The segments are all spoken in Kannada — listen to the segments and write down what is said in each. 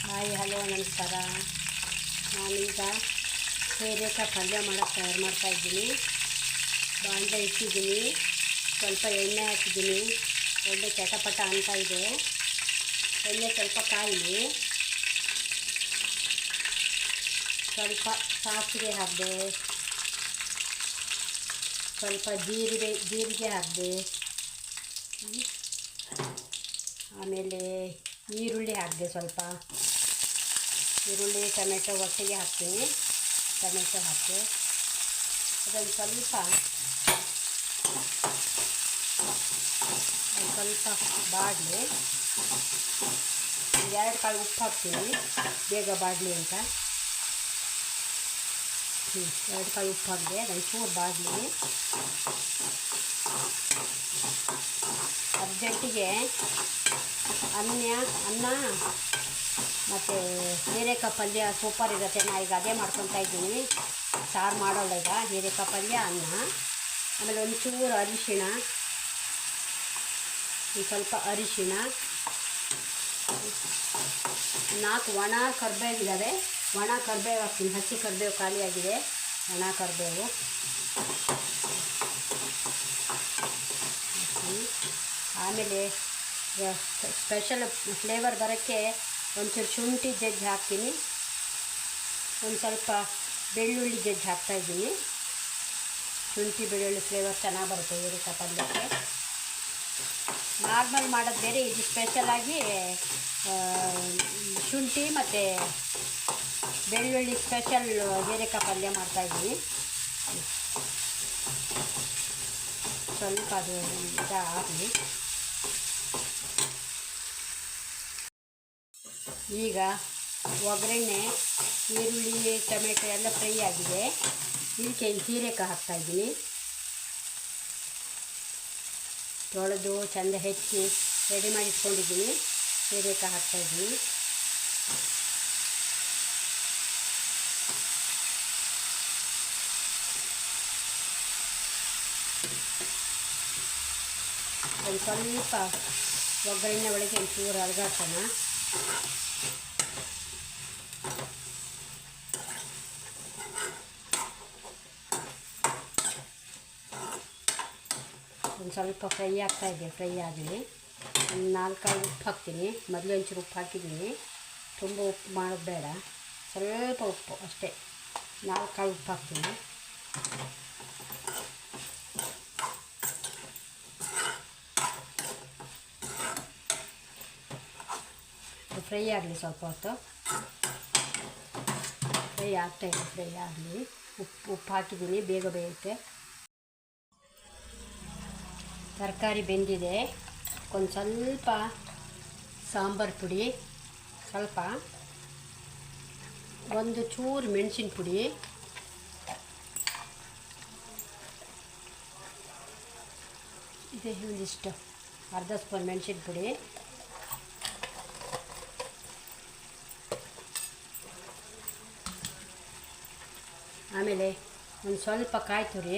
ಹಾಯ್ ಹಲೋ ನಮಸ್ಕಾರ. ನಾನೀಗ ಹೀರೆಕಾಯಿ ಪಲ್ಯ ಮಾಡೋಕ್ಕೆ ತಯಾರು ಮಾಡ್ತಾಯಿದ್ದೀನಿ. ಬಾಣಲೆ ಇಟ್ಟಿದ್ದೀನಿ, ಸ್ವಲ್ಪ ಎಣ್ಣೆ ಹಾಕಿದ್ದೀನಿ. ಎಣ್ಣೆ ಚಟಪಟ ಅಂತ ಇದೆ. ಎಣ್ಣೆ ಸ್ವಲ್ಪ ಕಾಯಿ, ಸ್ವಲ್ಪ ಸಾಸಿವೆ ಹಾಕಿದೆ, ಸ್ವಲ್ಪ ಜೀರಿಗೆ ಹಾಕಿದೆ, ಆಮೇಲೆ ಈರುಳ್ಳಿ ಹಾಕಿದೆ. ಸ್ವಲ್ಪ ಈರುಳ್ಳಿ ಟೊಮೆಟೊ ಒಟ್ಟಿಗೆ ಹಾಕ್ತೀನಿ. ಟೊಮೆಟೊ ಹಾಕಿ ಅದನ್ನು ಸ್ವಲ್ಪ ಬಾಡಲಿ. 2 ಕಾಳು ಉಪ್ಪು ಹಾಕ್ತೀನಿ, ಬೇಗ ಬಾಡಲಿ ಅಂತ. 2 ಕಾಳು ಉಪ್ಪು ಹಾಕಿದೆ. ಅದನ್ನು ಚೂರು ಬಾಡಲಿ. ಅರ್ಜೆಂಟಿಗೆ ಅನ್ನ ಮತ್ತು ಹೀರೆಕಾಯಿ ಪಲ್ಯ ಸೂಪರ್ ಇರುತ್ತೆ. ನಾನು ಈಗ ಅದೇ ಮಾಡ್ಕೊತಾ ಇದ್ದೀನಿ. ಸಾರು ಮಾಡೋಲ್ಲ ಈಗ. ಹೀರೆಕಾಯಿ ಪಲ್ಯ, ಅನ್ನ, ಆಮೇಲೆ ಒಂಚೂರು ಅರಿಶಿಣ, ಸ್ವಲ್ಪ ಅರಿಶಿಣ, 4 ಒಣ ಕರಿಬೇವಿದ್ದಾವೆ. ಒಣ ಕರಿಬೇವು ಹಾಕ್ತೀನಿ. ಹಸಿ ಕರಿಬೇವು ಖಾಲಿಯಾಗಿದೆ. ಒಣ ಕರಿಬೇವು ಆಮೇಲೆ ಸ್ಪೆಷಲ್ ಫ್ಲೇವರ್ ಬರೋಕ್ಕೆ ಒಂಚೂರು ಶುಂಠಿ ಜಜ್ಜಿ ಹಾಕ್ತೀನಿ. ಒಂದು ಸ್ವಲ್ಪ ಬೆಳ್ಳುಳ್ಳಿ ಜಜ್ಜಿ ಹಾಕ್ತಾಯಿದ್ದೀನಿ. ಶುಂಠಿ ಬೆಳ್ಳುಳ್ಳಿ ಫ್ಲೇವರ್ ಚೆನ್ನಾಗಿ ಬರುತ್ತೆ ಹೀರೆಕಾಯಿ ಪಲ್ಯಕ್ಕೆ. ನಾರ್ಮಲ್ ಮಾಡೋದು ಬೇರೆ, ಇದು ಸ್ಪೆಷಲಾಗಿ ಶುಂಠಿ ಮತ್ತು ಬೆಳ್ಳುಳ್ಳಿ ಸ್ಪೆಷಲ್ ಹೀರೆಕಾಯಿ ಪಲ್ಯ ಮಾಡ್ತಾಯಿದ್ದೀನಿ. ಸ್ವಲ್ಪ ಅದು ಆಗಲಿ. ಈಗ ಒಗ್ಗರಣೆ, ಈರುಳ್ಳಿ ಟೊಮೆಟೊ ಎಲ್ಲ ಫ್ರೈ ಆಗಿದೆ. ಇದಕ್ಕೆ ಹೀರೆಕಾಯಿ ಹಾಕ್ತಾಯಿದ್ದೀನಿ. ತೊಳೆದು ಚೆಂದ ಹೆಚ್ಚಿ ರೆಡಿ ಮಾಡಿ ಇಟ್ಕೊಂಡಿದ್ದೀನಿ. ಹೀರೆಕಾಯಿ ಹಾಕ್ತಾಯಿದ್ದೀನಿ. ಒಂದು ಸ್ವಲ್ಪ ಒಗ್ಗರಣೆ ಒಳಗೆ ಒಂಚೂರು ಅಲಗಾಡ್ಸೋಣ. ಒಂದು ಸ್ವಲ್ಪ ಫ್ರೈ ಆಗ್ತಾಯಿದೆ. ಫ್ರೈ ಆಗಲಿ. ಒಂದು 4 ಕಾಳು ಉಪ್ಪು ಹಾಕ್ತೀನಿ. ಮೊದಲು ಒಂಚೂರು ಉಪ್ಪು ಹಾಕಿದ್ದೀನಿ. ತುಂಬ ಉಪ್ಪು ಮಾಡೋದು ಬೇಡ, ಸ್ವಲ್ಪ ಉಪ್ಪು ಅಷ್ಟೇ. 4 ಕಾಳು ಉಪ್ಪು ಹಾಕ್ತೀನಿ. ಫ್ರೈ ಆಗಲಿ. ಸ್ವಲ್ಪ ಹೊತ್ತು ಫ್ರೈ ಆಗ್ತಾಯಿದೆ. ಫ್ರೈ ಆಗಲಿ. ಉಪ್ಪು ಹಾಕಿದ್ದೀನಿ, ಬೇಗ ಬೇಯುತ್ತೆ. ತರಕಾರಿ ಬೆಂದಿದೆ. ಒಂದು ಸ್ವಲ್ಪ ಸಾಂಬಾರು ಪುಡಿ, ಸ್ವಲ್ಪ ಒಂದು ಚೂರು ಮೆಣಸಿನ ಪುಡಿ, ಇದೆ ಒಂದಿಷ್ಟು ಅರ್ಧ ಸ್ಪೂನ್ ಮೆಣಸಿನ ಪುಡಿ, ಆಮೇಲೆ ಒಂದು ಸ್ವಲ್ಪ ಕಾಯಿ ತುರಿ,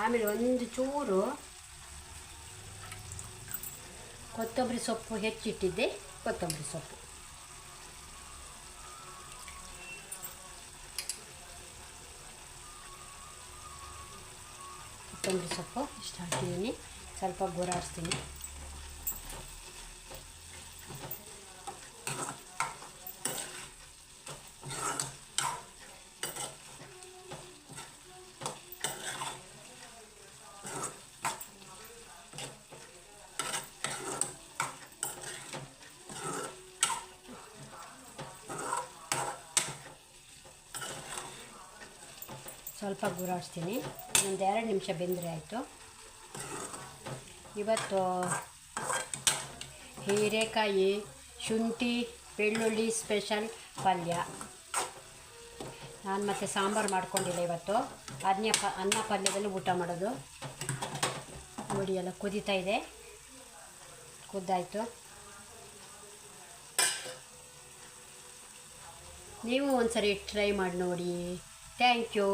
ಆಮೇಲೆ ಒಂದು ಚೂರು ಕೊತ್ತಂಬರಿ ಸೊಪ್ಪು ಹೆಚ್ಚಿಟ್ಟಿದ್ದೆ. ಕೊತ್ತಂಬರಿ ಸೊಪ್ಪು ಇಷ್ಟು ಹಾಕಿದ್ದೀನಿ. ಸ್ವಲ್ಪ ಗುರಾಡಿಸ್ತೀನಿ. ಸ್ವಲ್ಪ ಗುರಾಡಿಸ್ತೀನಿ. ಒಂದು 2 ನಿಮಿಷ ಬೆಂದರೆ ಆಯಿತು. ಇವತ್ತು ಹೀರೆಕಾಯಿ ಶುಂಠಿ ಬೆಳ್ಳುಳ್ಳಿ ಸ್ಪೆಷಲ್ ಪಲ್ಯ. ನಾನು ಮತ್ತು ಸಾಂಬಾರು ಮಾಡ್ಕೊಂಡಿಲ್ಲ ಇವತ್ತು. ಅನ್ನ ಪಲ್ಯದಲ್ಲಿ ಊಟ ಮಾಡೋದು. ನೋಡಿ, ಎಲ್ಲ ಕುದೀತಾ ಇದೆ. ಕುದ್ದಾಯಿತು. ನೀವು ಒಂದು ಸರಿ ಟ್ರೈ ಮಾಡಿ ನೋಡಿ. Thank you.